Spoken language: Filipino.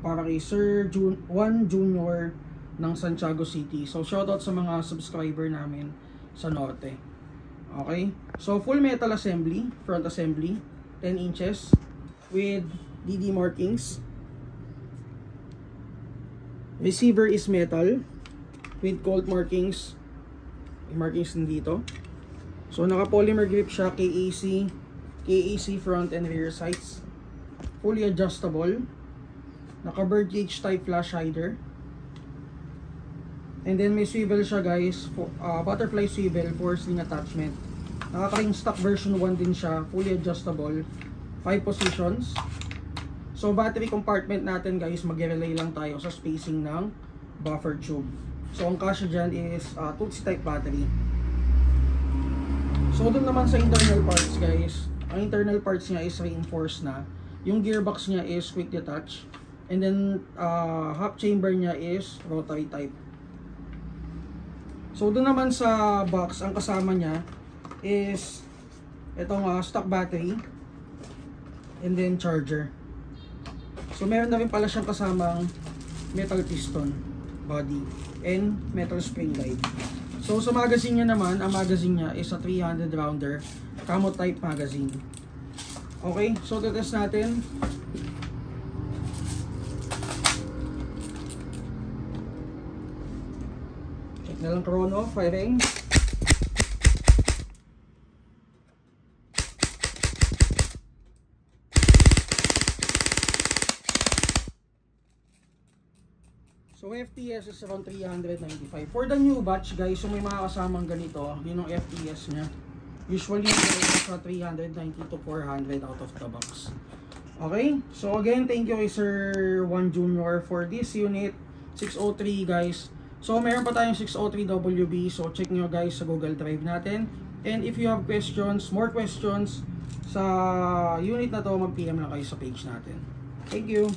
para kay Sir Juan Junior ng Santiago City. So shoutout sa mga subscriber namin sa Norte. Okay, so full metal assembly, front assembly, 10 inches with DD markings. Receiver is metal with cold markings. May markings din dito. So naka polymer grip siya, KAC front and rear sights. Fully adjustable. Naka bird cage type flash hider. And then may swivel siya guys, butterfly swivel for sling attachment. Naka-ring stock version 1 din siya, fully adjustable, 5 positions. So battery compartment natin guys, mag-relay lang tayo sa spacing ng buffer tube. So ang kasya dyan is Tutsi type battery. So doon naman sa internal parts guys, ang internal parts niya is reinforced na. Yung gearbox niya is quick detach. And then half chamber niya is rotary type. So doon naman sa box, ang kasama niya is itong stock battery and then charger. So meron na rin pala siyang kasamang metal piston body and metal spring guide. So sa magazine niya naman, ang magazine niya is a 300 rounder camo type magazine. Okay, so test natin. Check na lang chrono, firing. So FPS is around 395. For the new batch guys, so may mga kasamang ganito, yun ang FPS nya. Usually yung sa 390 to 400 out of the box. Okay, so again, thank you kay Sir Juan Junior for this unit 603 guys. So meron pa tayong 603WB, so check nyo guys sa Google Drive natin. And if you have questions, more questions sa unit na to, mag-PM lang kayo sa page natin. Thank you.